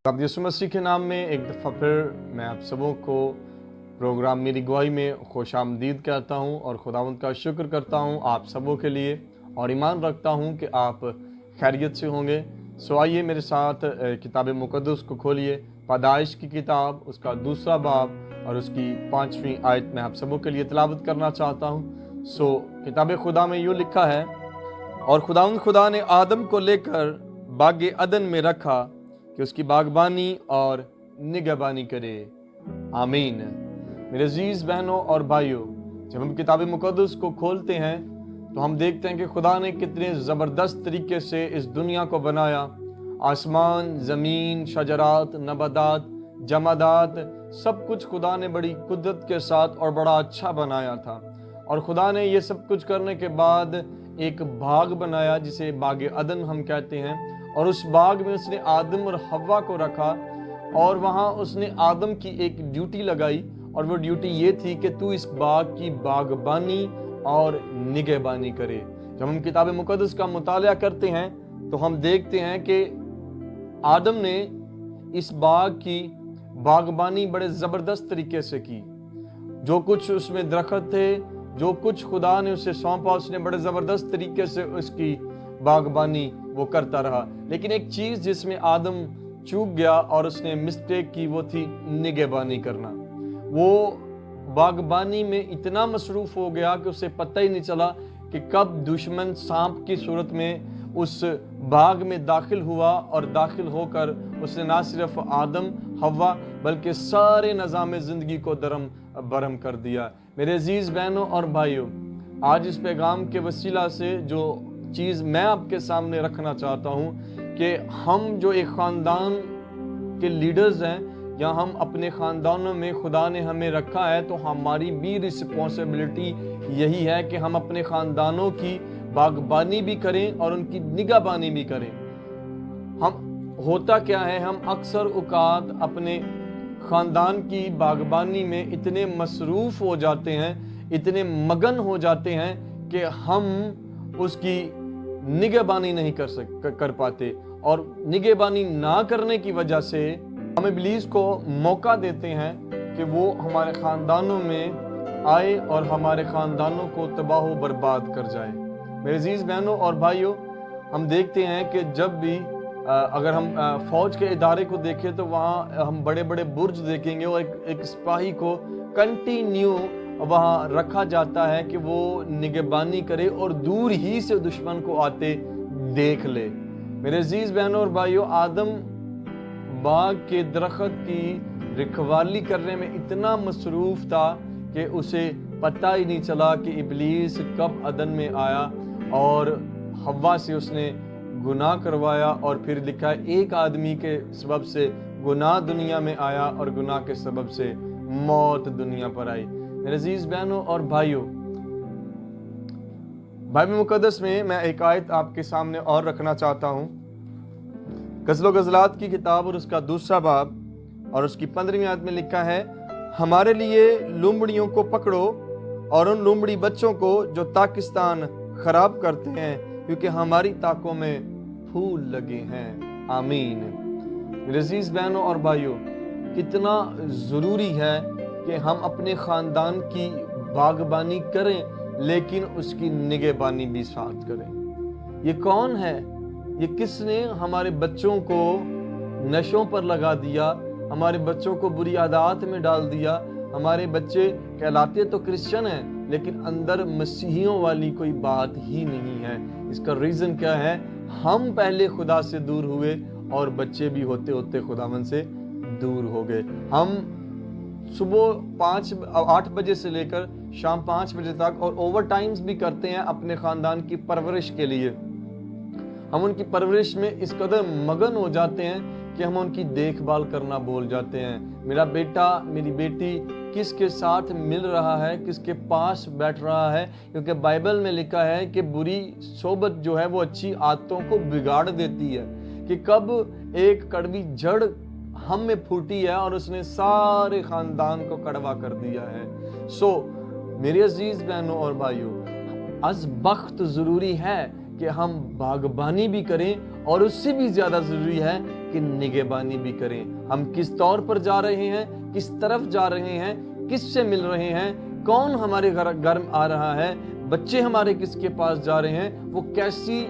अब यीशु मसीह के नाम में एक दफ़ा फिर मैं आप सबों को प्रोग्राम मेरी गवाही में खुशामदीद कहता हूँ और खुदावंद का शुक्र करता हूँ आप सबों के लिए और ईमान रखता हूँ कि आप खैरियत से होंगे। सो आइए मेरे साथ किताब मुक़द्दस को खोलिए। पैदाइश की किताब उसका 2 बाब और उसकी 5वीं आयत में आप सबों के लिए तिलावत करना चाहता हूँ। सो किताब खुदा में यूँ लिखा है, और खुदावंद खुदा ने आदम को लेकर बाग अदन में रखा कि उसकी बागबानी और निगहबानी करे। आमीन। मेरे अजीज बहनों और भाइयों, जब हम किताब मुक़द्दस को खोलते हैं तो हम देखते हैं कि खुदा ने कितने ज़बरदस्त तरीके से इस दुनिया को बनाया। आसमान, ज़मीन, शजरात, नबातात, जमादात, सब कुछ खुदा ने बड़ी कुदरत के साथ और बड़ा अच्छा बनाया था। और खुदा ने ये सब कुछ करने के बाद एक बाग बनाया जिसे बाग अदन हम कहते हैं, और उस बाग में उसने आदम और हव्वा को रखा और वहाँ उसने आदम की एक ड्यूटी लगाई, और वो ड्यूटी ये थी कि तू इस बाग की बागबानी और निगहबानी करे। जब हम किताब मुक़द्दस का मुताला करते हैं तो हम देखते हैं कि आदम ने इस बाग की बागबानी बड़े ज़बरदस्त तरीके से की। जो कुछ उसमें दरख्त थे, जो कुछ खुदा ने उसे सौंपा, उसने बड़े ज़बरदस्त तरीके से उसकी बागबानी वो करता रहा। लेकिन एक चीज़ जिसमें आदम चूक गया और उसने मिस्टेक की, वो थी निगहबानी करना। वो बागबानी में इतना मसरूफ़ हो गया कि उसे पता ही नहीं चला कि कब दुश्मन सांप की सूरत में उस बाग में दाखिल हुआ, और दाखिल होकर उसने ना सिर्फ आदम हव्वा बल्कि सारे निज़ाम ज़िंदगी को दरम बरम कर दिया। मेरे अजीज़ बहनों और भाइयों, आज इस पैगाम के वसीला से जो चीज़ मैं आपके सामने रखना चाहता हूँ कि हम जो एक ख़ानदान के लीडर्स हैं, या हम अपने ख़ानदानों में खुदा ने हमें रखा है, तो हमारी भी रिस्पॉन्सिबिलिटी यही है कि हम अपने ख़ानदानों की बागबानी भी करें और उनकी निगहबानी भी करें। हम होता क्या है, हम अक्सर औक़ात अपने ख़ानदान की बागबानी में इतने मसरूफ़ हो जाते हैं, इतने मगन हो जाते हैं कि हम उसकी निगहबानी नहीं कर पाते, और निगहबानी ना करने की वजह से हम इब्लीस को मौका देते हैं कि वो हमारे ख़ानदानों में आए और हमारे ख़ानदानों को तबाह बर्बाद कर जाए। मेरे अजीज़ बहनों और भाइयों, हम देखते हैं कि जब भी अगर हम फ़ौज के इदारे को देखें तो वहाँ हम बड़े बड़े बुर्ज देखेंगे, और एक सिपाही को कंटिन्यू वहाँ रखा जाता है कि वो निगहबानी करे और दूर ही से दुश्मन को आते देख ले। मेरे अजीज़ बहनों और भाइयों, आदम बाग के दरख्त की रखवाली करने में इतना मसरूफ़ था कि उसे पता ही नहीं चला कि इब्लीस कब अदन में आया और हव्वा से उसने गुनाह करवाया। और फिर लिखा है एक आदमी के सबब से गुनाह दुनिया में आया और गुनाह के सबब से मौत दुनिया पर आई। मेरे अजीज़ बहनों और भाइयों, बाइबल मुक़द्दस में मैं एक आयत आपके सामने और रखना चाहता हूँ। ग़ज़ल व ग़ज़लात की किताब और उसका 2 बाब और उसकी 15वीं आयत में लिखा है, हमारे लिए लोमड़ियों को पकड़ो और उन लोमड़ी बच्चों को जो ताकिस्तान खराब करते हैं, क्योंकि हमारी ताकों में फूल लगे हैं। आमीन। मेरे अजीज़ बहनों और भाइयों, कितना ज़रूरी है कि हम अपने ख़ानदान की बागबानी करें, लेकिन उसकी निगहबानी भी साथ करें। ये कौन है? ये किसने हमारे बच्चों को नशों पर लगा दिया, हमारे बच्चों को बुरी आदत में डाल दिया? हमारे बच्चे कहलाते तो क्रिश्चियन हैं, लेकिन अंदर मसीहियों वाली कोई बात ही नहीं है। इसका रीज़न क्या है? हम पहले खुदा से दूर हुए और बच्चे भी होते होते खुदावन से दूर हो गए। हम सुबह 8 बजे से लेकर शाम 5 बजे तक और ओवर टाइम्स भी करते हैं अपने ख़ानदान की परवरिश के लिए। हम उनकी परवरिश में इस कदर मगन हो जाते हैं कि हम उनकी देखभाल करना भूल जाते हैं। मेरा बेटा, मेरी बेटी किसके साथ मिल रहा है, किसके पास बैठ रहा है, क्योंकि बाइबल में लिखा है कि बुरी सोबत जो है वो अच्छी आदतों को बिगाड़ देती है। कि कब एक कड़वी जड़ हम में फूटी है और उसने सारे ख़ानदान को कड़वा कर दिया है। सो मेरे अजीज़ बहनों और भाइयों, अज़ वक्त ज़रूरी है कि हम बागबानी भी करें, और उससे भी ज़्यादा ज़रूरी है कि निगहबानी भी करें। हम किस तौर पर जा रहे हैं, किस तरफ जा रहे हैं, किससे मिल रहे हैं, कौन हमारे घर में आ रहा है, बच्चे हमारे किसके पास जा रहे हैं, वो कैसी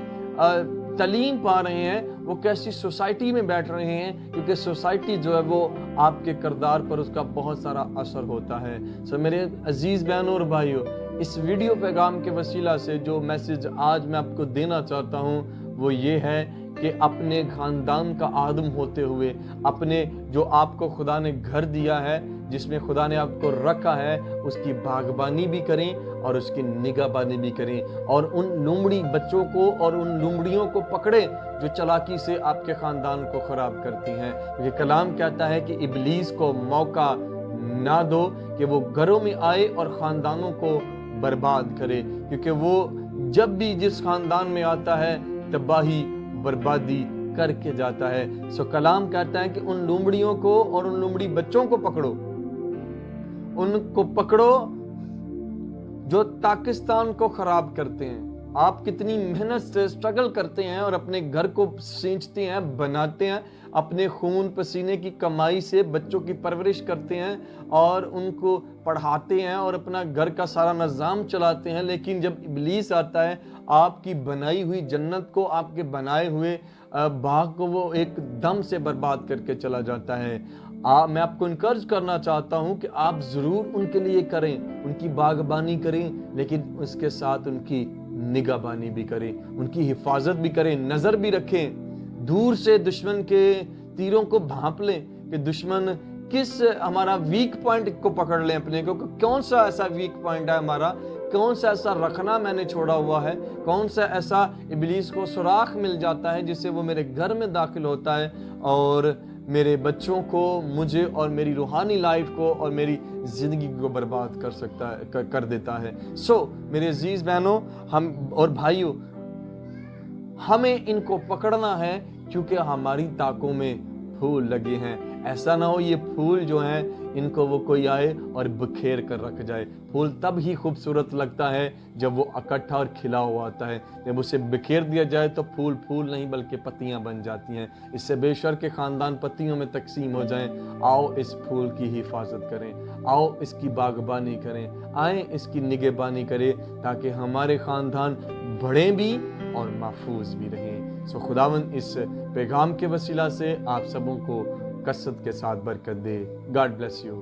तालीम पा रहे हैं, वो कैसी सोसाइटी में बैठ रहे हैं, क्योंकि सोसाइटी जो है वो आपके किरदार पर उसका बहुत सारा असर होता है। सो मेरे अजीज़ बहनों और भाइयों, इस वीडियो पैगाम के वसीला से जो मैसेज आज मैं आपको देना चाहता हूँ वो ये है कि अपने खानदान का आदम होते हुए, अपने जो आपको खुदा ने घर दिया है, जिसमें खुदा ने आपको रखा है, उसकी बागबानी भी करें और उसकी निगहबानी भी करें, और उन लोमड़ी बच्चों को और उन लोमड़ियों को पकड़े जो चालाकी से आपके खानदान को ख़राब करती हैं। क्योंकि कलाम कहता है कि इब्लीस को मौका ना दो कि वो घरों में आए और ख़ानदानों को बर्बाद करे, क्योंकि वो जब भी जिस खानदान में आता है तबाही बर्बादी करके जाता है। सो कलाम कहता है कि उन लोमड़ियों को और उन लोमड़ी बच्चों को पकड़ो, उनको पकड़ो जो पाकिस्तान को खराब करते हैं। आप कितनी मेहनत से स्ट्रगल करते हैं और अपने घर को सींचते हैं, बनाते हैं, अपने खून पसीने की कमाई से बच्चों की परवरिश करते हैं और उनको पढ़ाते हैं और अपना घर का सारा निज़ाम चलाते हैं, लेकिन जब इब्लीस आता है आपकी बनाई हुई जन्नत को, आपके बनाए हुए बाग को वो एकदम से बर्बाद करके चला जाता है। मैं आपको इनकरेज करना चाहता हूं कि आप ज़रूर उनके लिए करें, उनकी बागबानी करें, लेकिन उसके साथ उनकी निगहबानी भी करें, उनकी हिफाजत भी करें, नज़र भी रखें, दूर से दुश्मन के तीरों को भांप लें कि दुश्मन किस हमारा वीक पॉइंट को पकड़ लें अपने को, कौन सा ऐसा वीक पॉइंट है हमारा, कौन सा ऐसा रखना मैंने छोड़ा हुआ है, कौन सा ऐसा इब्लीस को सुराख मिल जाता है जिससे वो मेरे घर में दाखिल होता है और मेरे बच्चों को, मुझे और मेरी रूहानी लाइफ को और मेरी ज़िंदगी को बर्बाद कर सकता है, कर देता है। मेरे अजीज़ बहनों हम और भाइयों, हमें इनको पकड़ना है क्योंकि हमारी ताकों में फूल लगे हैं। ऐसा ना हो ये फूल जो हैं इनको वो कोई आए और बिखेर कर रख जाए। फूल तब ही खूबसूरत लगता है जब वो इकट्ठा और खिला हुआ आता है, जब उसे बिखेर दिया जाए तो फूल फूल नहीं बल्कि पत्तियां बन जाती हैं। इससे बेशर के ख़ानदान पत्तियों में तकसीम हो जाएं। आओ इस फूल की हिफाजत करें, आओ इसकी बागबानी करें, आए इसकी निगहबानी करें ताकि हमारे ख़ानदान बढ़ें भी और महफूज भी रहें। खुदावंद इस पैगाम के वसीला से आप सबों को कसरत के साथ बरकत दे। God bless you.